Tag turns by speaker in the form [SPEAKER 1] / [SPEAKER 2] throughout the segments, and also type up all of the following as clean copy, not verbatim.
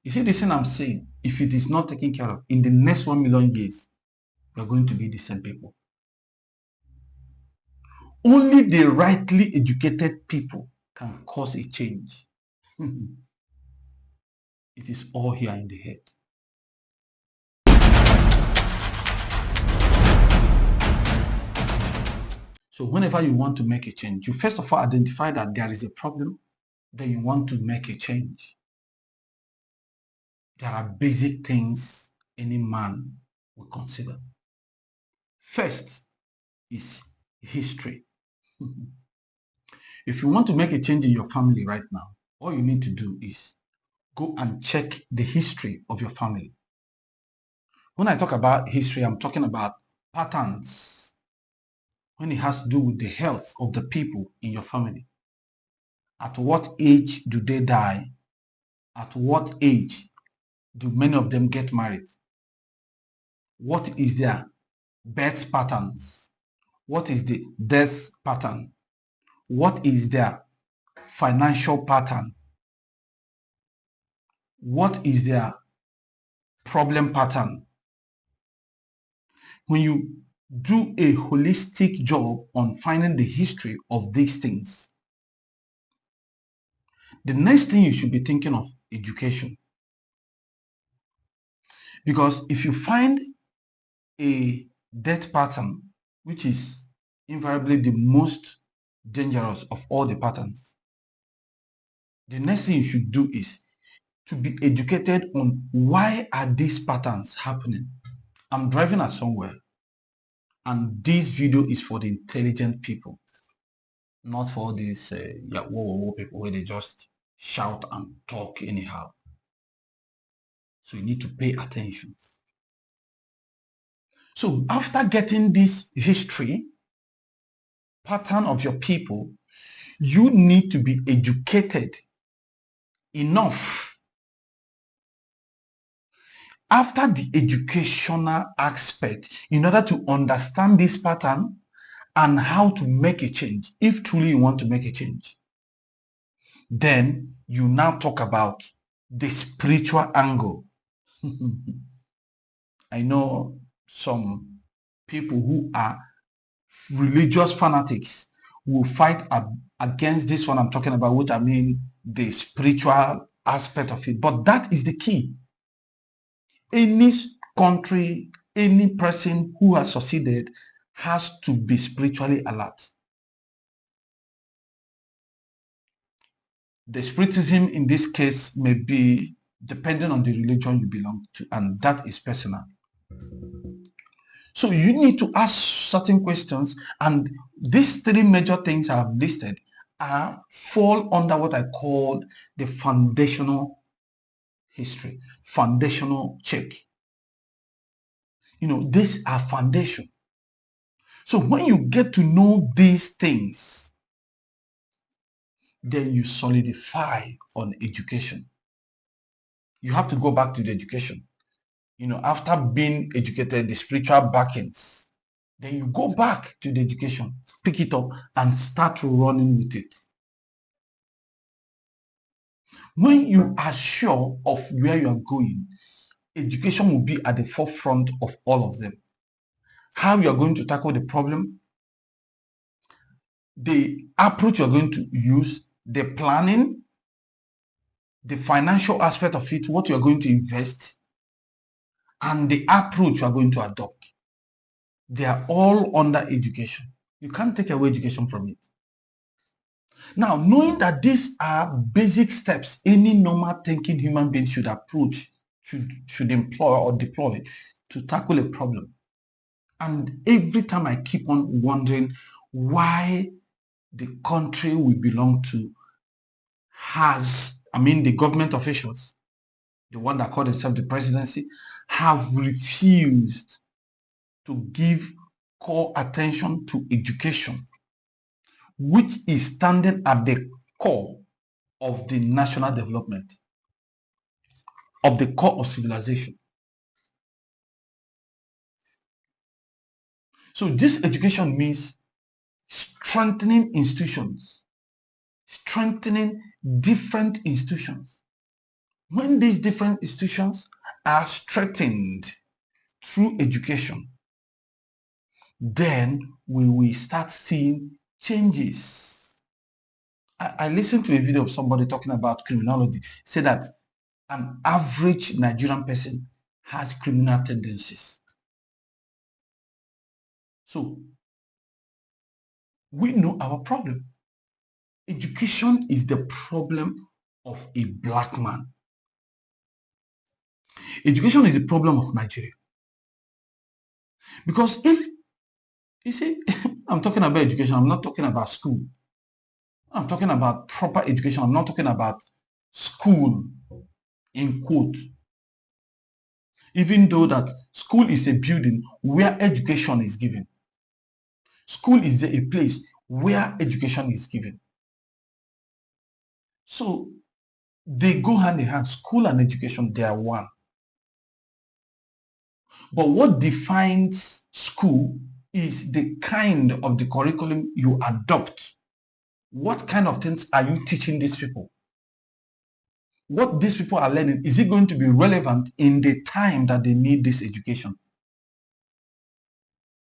[SPEAKER 1] You see this thing I'm saying, if it is not taken care of, in the next 1 million years, we're going to be the same people. Only the rightly educated people can cause a change. It is all here in the head. So whenever you want to make a change, you first of all identify that there is a problem, then you want to make a change. There are basic things any man will consider. First is history. If you want to make a change in your family right now, all you need to do is go and check the history of your family. When I talk about history, I'm talking about patterns when it has to do with the health of the people in your family. At what age do they die? At what age do many of them get married? What is their birth patterns? What is the death pattern? What is their financial pattern? What is their problem pattern? When you do a holistic job on finding the history of these things, the next thing you should be thinking of education. Because if you find a death pattern, which is invariably the most dangerous of all the patterns, the next thing you should do is to be educated on why are these patterns happening. I'm driving at somewhere, and this video is for the intelligent people, not for these people where they just shout and talk anyhow. So you need to pay attention. So after getting this history pattern of your people, you need to be educated enough. After the educational aspect, in order to understand this pattern and how to make a change, if truly you want to make a change, then you now talk about the spiritual angle. I know some people who are religious fanatics will fight against this one I'm talking about, which I mean the spiritual aspect of it. But that is the key. Any country, any person who has succeeded has to be spiritually alert. The spiritism in this case may be depending on the religion you belong to, and that is personal. So you need to ask certain questions, and these three major things I have listed fall under what I call the foundational history, foundational check. You know, these are foundation. So when you get to know these things, then you solidify on education. You have to go back to the education. You know, after being educated, the spiritual backings, then you go back to the education, pick it up and start running with it. When you are sure of where you are going, education will be at the forefront of all of them. How you are going to tackle the problem, the approach you are going to use, the planning, the financial aspect of it, what you are going to invest, and the approach you are going to adopt. They are all under education. You can't take away education from it. Now, knowing that these are basic steps any normal thinking human being should approach, should employ or deploy to tackle a problem. And every time I keep on wondering why the country we belong to the government officials, the one that call themselves the presidency, have refused to give core attention to education, which is standing at the core of the national development, of the core of civilization. So this education means strengthening institutions, strengthening different institutions, When these different institutions are strengthened through education, then we will start seeing changes. I listened to a video of somebody talking about criminology, say that an average Nigerian person has criminal tendencies. So we know our problem. Education is the problem of a black man. Education is the problem of Nigeria. Because if, you see, I'm talking about education, I'm not talking about school. I'm talking about proper education. I'm not talking about school, in quote. Even though that school is a building where education is given. School is a place where education is given. So they go hand in hand. School and education, they are one. But what defines school is the kind of the curriculum you adopt. What kind of things are you teaching these people? What these people are learning, is it going to be relevant in the time that they need this education?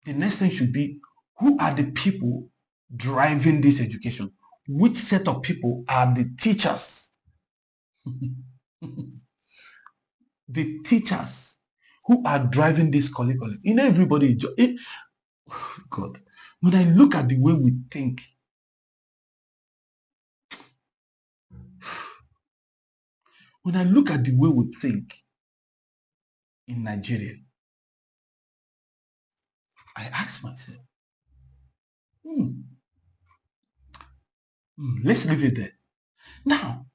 [SPEAKER 1] The next thing should be, who are the people driving this education? Which set of people are the teachers? The teachers who are driving this curriculum. You know, everybody, God, when I look at the way we think, when I look at the way we think in Nigeria, I ask myself, let's leave it there. Now,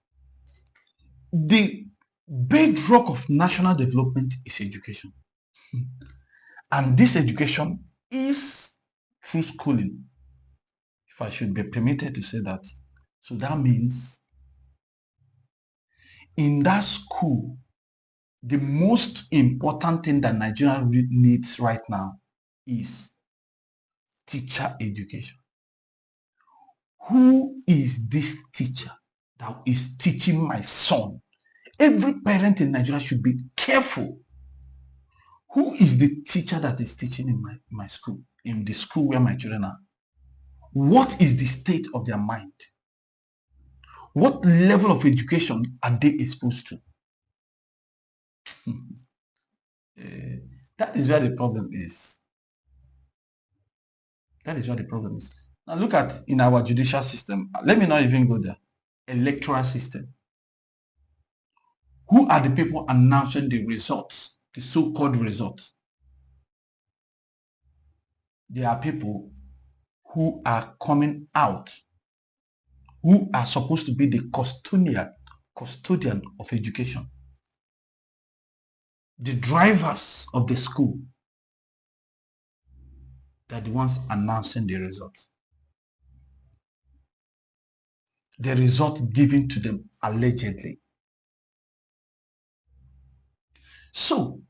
[SPEAKER 1] the bedrock of national development is education. And this education is through schooling, if I should be permitted to say that. So that means in that school, the most important thing that Nigeria needs right now is teacher education. Who is this teacher that is teaching my son? Every parent in Nigeria should be careful. Who is the teacher that is teaching in my school, in the school where my children are? What is the state of their mind? What level of education are they exposed to? That is where the problem is. That is where the problem is. Now look at in our judicial system. Let me not even go there. Electoral system. Who are the people announcing the results, the so-called results? There are people who are coming out, who are supposed to be the custodian of education. The drivers of the school. They're the ones announcing the results. The result given to them allegedly. So,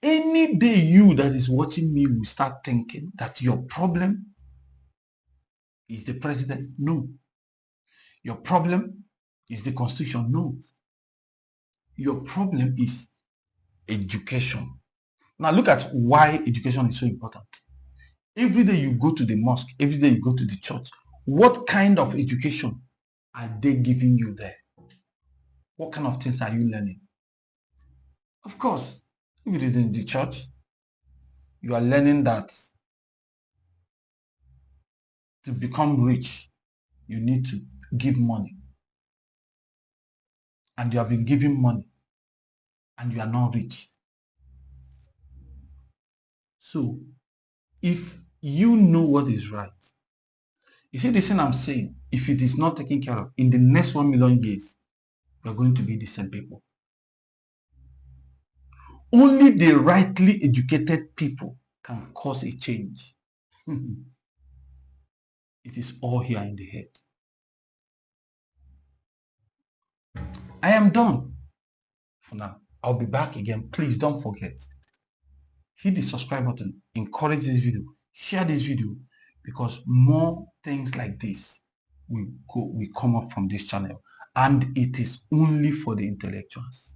[SPEAKER 1] any day you that is watching me will start thinking that your problem is the president. No. Your problem is the constitution. No. Your problem is education. Now look at why education is so important. Every day you go to the mosque, every day you go to the church, what kind of education are they giving you there? What kind of things are you learning? Of course, if it is in the church, you are learning that to become rich, you need to give money. And you have been giving money and you are not rich. So, if you know what is right, you see this thing I'm saying, if it is not taken care of, in the next 1 million years, we are going to be the same people. Only the rightly educated people can cause a change. It is all here in the head. I am done for now. I'll be back again. Please don't forget. Hit the subscribe button. Encourage this video. Share this video because more things like this will come up from this channel. And it is only for the intellectuals.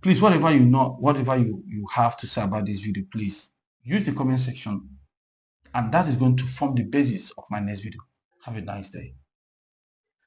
[SPEAKER 1] Please, whatever you know, whatever you have to say about this video, please use the comment section, and that is going to form the basis of my next video. Have a nice day.